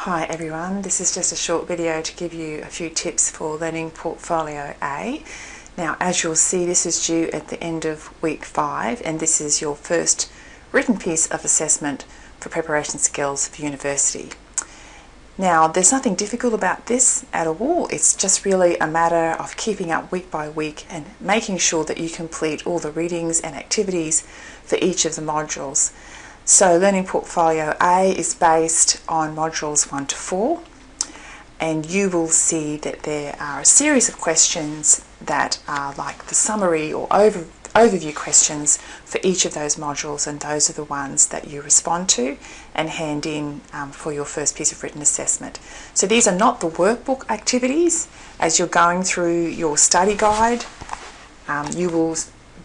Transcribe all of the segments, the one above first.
Hi everyone, this is just a short video to give you a few tips for learning Portfolio A. Now, as you'll see, this is due at the end of week 5 and this is your first written piece of assessment for preparation skills for university. Now, there's nothing difficult about this at all. It's just really a matter of keeping up week by week and making sure that you complete all the readings and activities for each of the modules. So Learning Portfolio A is based on modules 1 to 4, and you will see that there are a series of questions that are like the summary or overview questions for each of those modules, and those are the ones that you respond to and hand in for your first piece of written assessment. So these are not the workbook activities. As you're going through your study guide, you will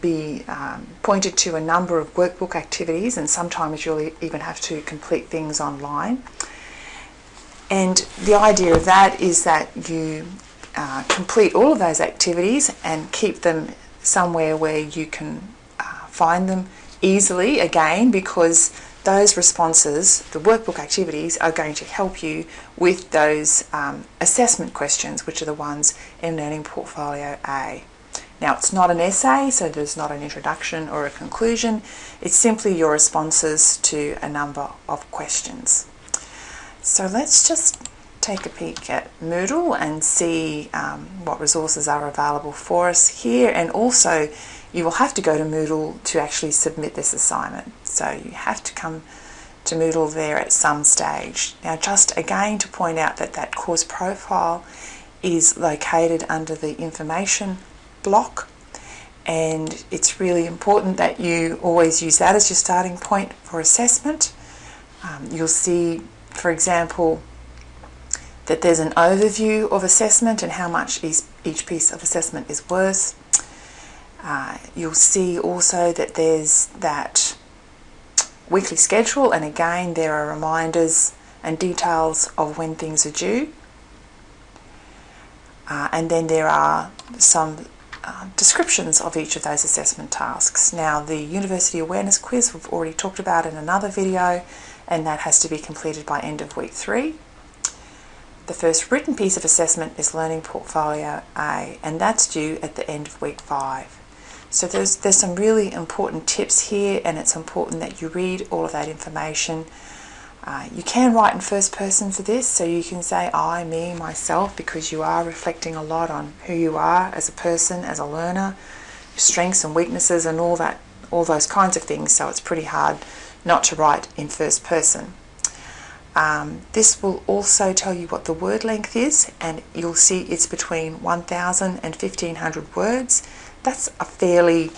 be pointed to a number of workbook activities, and sometimes you'll even have to complete things online. And the idea of that is that you complete all of those activities and keep them somewhere where you can find them easily again, because those responses, the workbook activities, are going to help you with those assessment questions, which are the ones in Learning Portfolio A. Now, it's not an essay, so there's not an introduction or a conclusion. It's simply your responses to a number of questions. So let's just take a peek at Moodle and see what resources are available for us here. And also, you will have to go to Moodle to actually submit this assignment. So you have to come to Moodle there at some stage. Now, just again to point out that that course profile is located under the information block, and it's really important that you always use that as your starting point for assessment. You'll see, for example, that there's an overview of assessment and how much each piece of assessment is worth. You'll see also that there's that weekly schedule, and again there are reminders and details of when things are due. And then there are some descriptions of each of those assessment tasks. Now, the University Awareness Quiz we've already talked about in another video, and that has to be completed by end of week 3. The first written piece of assessment is Learning Portfolio A, and that's due at the end of week 5. So there's some really important tips here, and it's important that you read all of that information. You can write in first person for this, so you can say I, me, myself, because you are reflecting a lot on who you are as a person, as a learner, your strengths and weaknesses and all those kinds of things, so it's pretty hard not to write in first person. This will also tell you what the word length is, and you'll see it's between 1,000 and 1,500 words. That's a fairly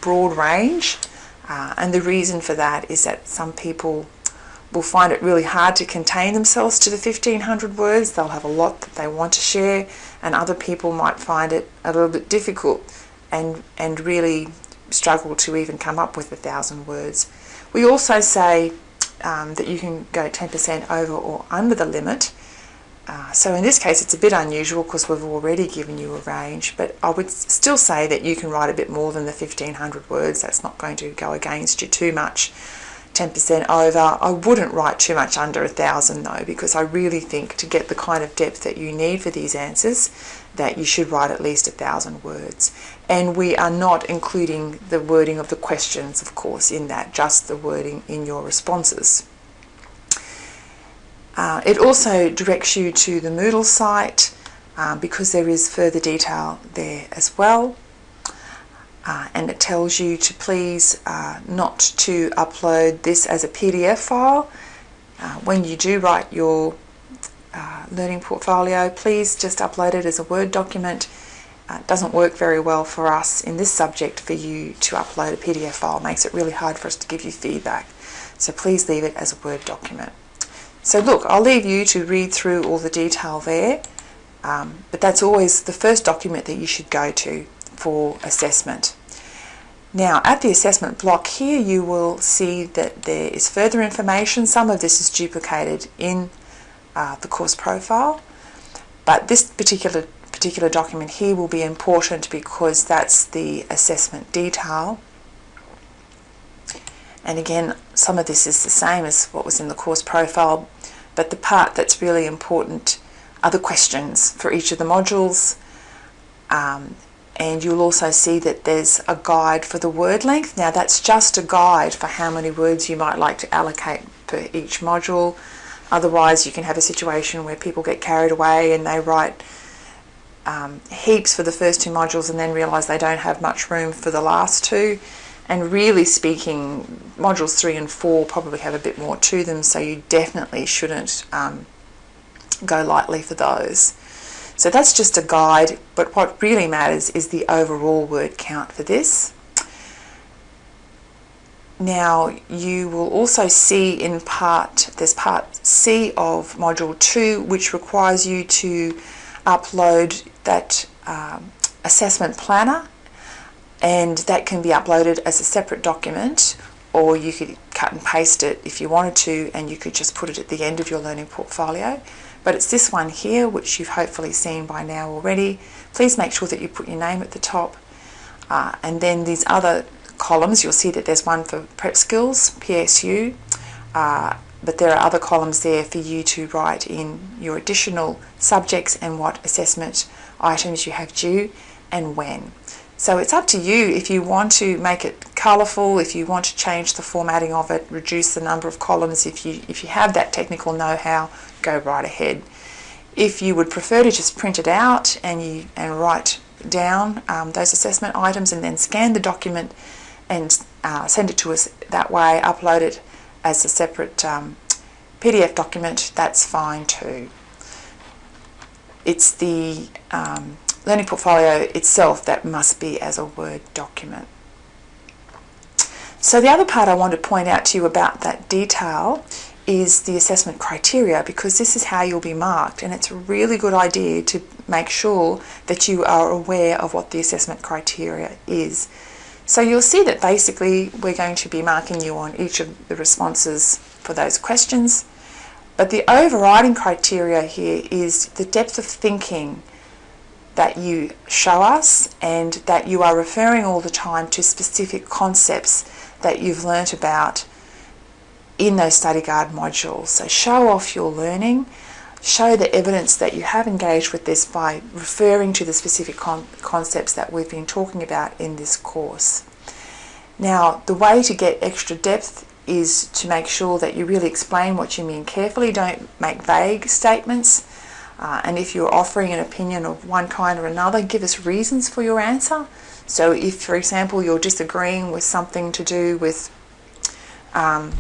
broad range, and the reason for that is that some people will find it really hard to contain themselves to the 1,500 words. They'll have a lot that they want to share, and other people might find it a little bit difficult and really struggle to even come up with 1,000 words. We also say that you can go 10% over or under the limit. So in this case it's a bit unusual because we've already given you a range, but I would still say that you can write a bit more than the 1,500 words. That's not going to go against you too much. 10% over. I wouldn't write too much under 1,000 though, because I really think to get the kind of depth that you need for these answers that you should write at least 1,000 words. And we are not including the wording of the questions, of course, in that, just the wording in your responses. It also directs you to the Moodle site because there is further detail there as well. And it tells you to please not to upload this as a PDF file. When you do write your learning portfolio, please just upload it as a Word document. It doesn't work very well for us in this subject for you to upload a PDF file. It makes it really hard for us to give you feedback. So please leave it as a Word document. So look, I'll leave you to read through all the detail there, but that's always the first document that you should go to for assessment. Now, at the assessment block here, you will see that there is further information. Some of this is duplicated in the course profile, but this particular document here will be important because that's the assessment detail. And again, some of this is the same as what was in the course profile, but the part that's really important are the questions for each of the modules. And you'll also see that there's a guide for the word length. Now that's just a guide for how many words you might like to allocate per each module. Otherwise you can have a situation where people get carried away and they write heaps for the first 2 modules and then realise they don't have much room for the last 2. And really speaking, modules 3 and 4 probably have a bit more to them, so you definitely shouldn't go lightly for those. So that's just a guide, but what really matters is the overall word count for this. Now you will also see in there's part C of module 2, which requires you to upload that assessment planner, and that can be uploaded as a separate document, or you could cut and paste it if you wanted to, and you could just put it at the end of your learning portfolio. But it's this one here, which you've hopefully seen by now already. Please make sure that you put your name at the top. And then these other columns, you'll see that there's one for prep skills, PSU, but there are other columns there for you to write in your additional subjects and what assessment items you have due and when. So it's up to you if you want to make it colourful, if you want to change the formatting of it, reduce the number of columns. If you have that technical know-how, go right ahead. If you would prefer to just print it out and write down those assessment items and then scan the document and send it to us that way, upload it as a separate PDF document, that's fine too. It's the learning portfolio itself that must be as a Word document. So the other part I want to point out to you about that detail is the assessment criteria, because this is how you'll be marked, and it's a really good idea to make sure that you are aware of what the assessment criteria is. So you'll see that basically we're going to be marking you on each of the responses for those questions, but the overriding criteria here is the depth of thinking that you show us, and that you are referring all the time to specific concepts that you've learnt about in those study guide modules. So show off your learning, show the evidence that you have engaged with this by referring to the specific concepts that we've been talking about in this course. Now, the way to get extra depth is to make sure that you really explain what you mean carefully. Don't make vague statements. And if you're offering an opinion of one kind or another, give us reasons for your answer. So if, for example, you're disagreeing with something to do with the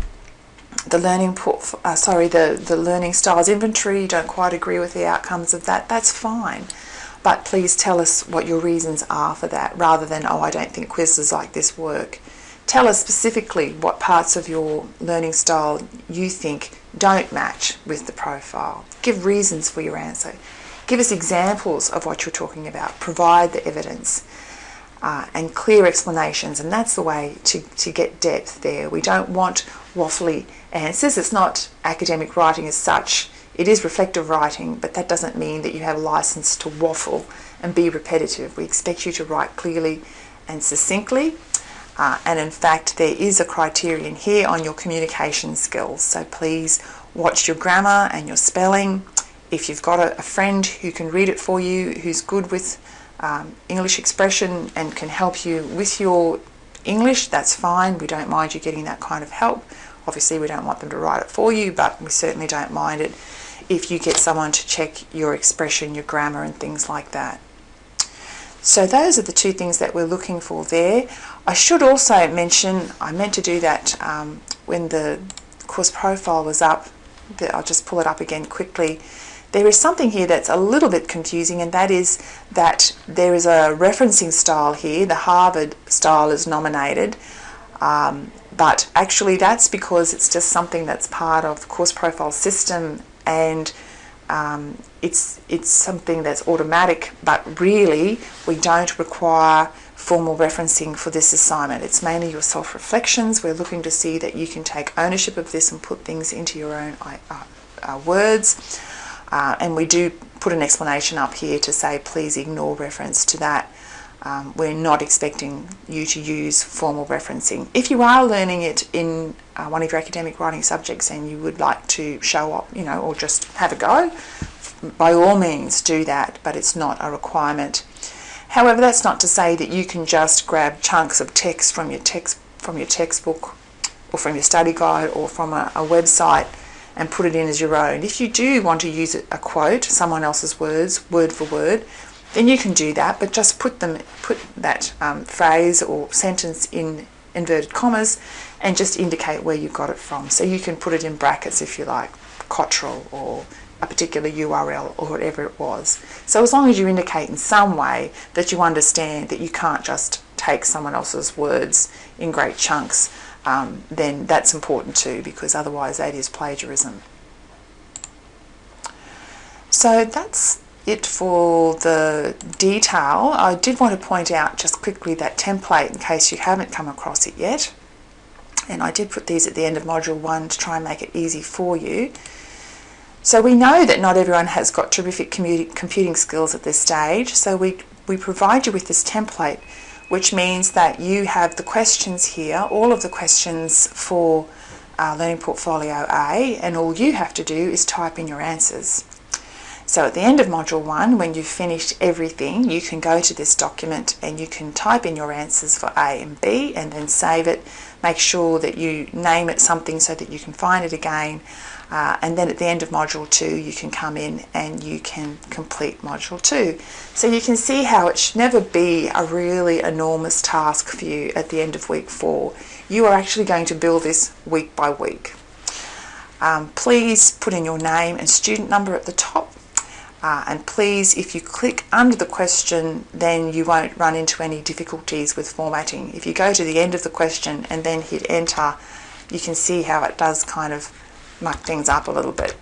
learning styles inventory, you don't quite agree with the outcomes of that, that's fine. But please tell us what your reasons are for that, rather than, oh, I don't think quizzes like this work. Tell us specifically what parts of your learning style you think don't match with the profile. Give reasons for your answer. Give us examples of what you're talking about. Provide the evidence and clear explanations, and that's the way to get depth there. We don't want waffly answers. It's not academic writing as such. It is reflective writing, but that doesn't mean that you have a license to waffle and be repetitive. We expect you to write clearly and succinctly. And in fact, there is a criterion here on your communication skills. So please watch your grammar and your spelling. If you've got a friend who can read it for you, who's good with English expression and can help you with your English, that's fine. We don't mind you getting that kind of help. Obviously, we don't want them to write it for you, but we certainly don't mind it if you get someone to check your expression, your grammar and things like that. So those are the two things that we're looking for there. I should also mention, I meant to do that when the course profile was up, but I'll just pull it up again quickly. There is something here that's a little bit confusing, and that is that there is a referencing style here. The Harvard style is nominated, but actually that's because it's just something that's part of the course profile system, and it's something that's automatic, but really we don't require formal referencing for this assignment. It's mainly your self-reflections. We're looking to see that you can take ownership of this and put things into your own words, and we do put an explanation up here to say please ignore reference to that we're not expecting you to use formal referencing. If you are learning it in one of your academic writing subjects and you would like to show up, or just have a go, by all means do that, but it's not a requirement. However, that's not to say that you can just grab chunks of text from your textbook or from your study guide or from a website and put it in as your own. If you do want to use a quote, someone else's words, word for word, then you can do that, but just put that phrase or sentence in inverted commas and just indicate where you got it from. So you can put it in brackets if you like, Cottrell or a particular URL or whatever it was. So as long as you indicate in some way that you understand that you can't just take someone else's words in great chunks, then that's important too, because otherwise that is plagiarism. So that's it for the detail. I did want to point out just quickly that template in case you haven't come across it yet. And I did put these at the end of Module 1 to try and make it easy for you. So we know that not everyone has got terrific computing skills at this stage, so we provide you with this template, which means that you have the questions here, all of the questions for Learning Portfolio A, and all you have to do is type in your answers. So at the end of Module 1, when you've finished everything, you can go to this document and you can type in your answers for A and B and then save it. Make sure that you name it something so that you can find it again. And then at the end of Module 2, you can come in and you can complete Module 2. So you can see how it should never be a really enormous task for you at the end of week 4. You are actually going to build this week by week. Please put in your name and student number at the top. And please, if you click under the question, then you won't run into any difficulties with formatting. If you go to the end of the question and then hit enter, you can see how it does kind of muck things up a little bit.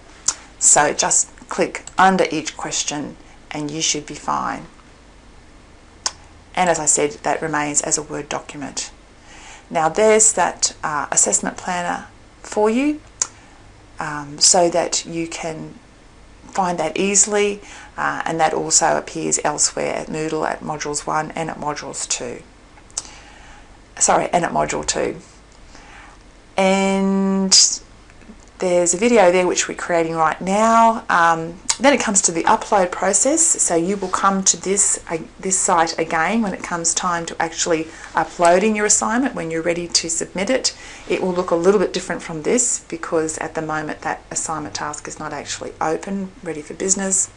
So just click under each question and you should be fine. And as I said, that remains as a Word document. Now there's that assessment planner for you, so that you can find that easily, and that also appears elsewhere at Moodle at Modules 1 and at Modules 2. And at Module 2. And there's a video there which we're creating right now. Then it comes to the upload process, so you will come to this site again when it comes time to actually uploading your assignment. When you're ready to submit it, it will look a little bit different from this because at the moment that assignment task is not actually open, ready for business.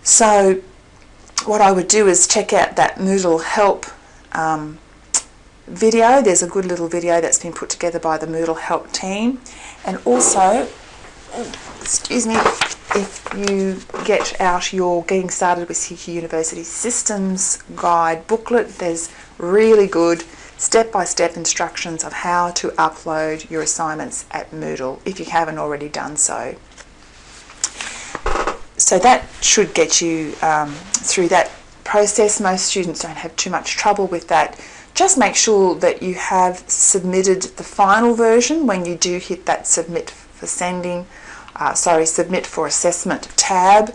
So what I would do is check out that Moodle help video. There's a good little video that's been put together by the Moodle help team. And also, excuse me, if you get out your Getting Started with CQ University Systems guide booklet, there's really good step-by-step instructions of how to upload your assignments at Moodle if you haven't already done so. So that should get you through that process. Most students don't have too much trouble with that. Just make sure that you have submitted the final version when you do hit that submit for assessment tab.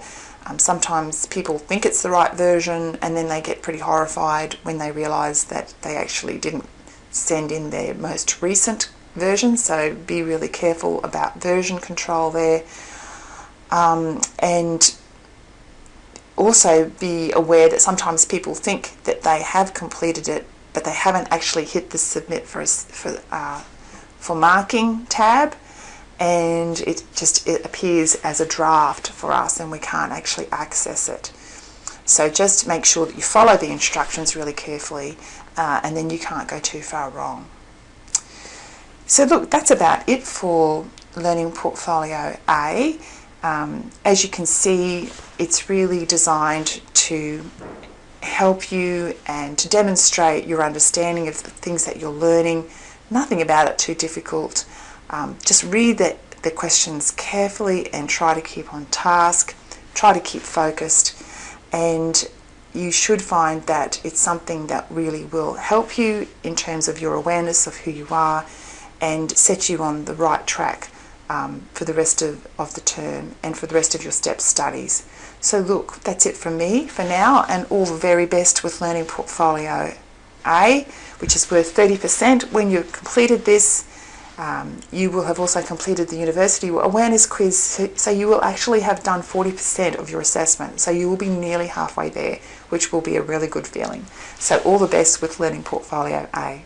Sometimes people think it's the right version and then they get pretty horrified when they realise that they actually didn't send in their most recent version. So be really careful about version control there. And also be aware that sometimes people think that they have completed it, but they haven't actually hit the submit for marking tab, and it appears as a draft for us and we can't actually access it. So just make sure that you follow the instructions really carefully, and then you can't go too far wrong. So look, that's about it for Learning Portfolio A. As you can see, it's really designed to help you and to demonstrate your understanding of the things that you're learning. Nothing about it too difficult. Just read the questions carefully and try to keep on task, try to keep focused, and you should find that it's something that really will help you in terms of your awareness of who you are and set you on the right track for the rest of the term and for the rest of your STEP studies. So look, that's it from me for now, and all the very best with Learning Portfolio A, which is worth 30%. When you've completed this, you will have also completed the university awareness quiz, so you will actually have done 40% of your assessment. So you will be nearly halfway there, which will be a really good feeling. So all the best with Learning Portfolio A.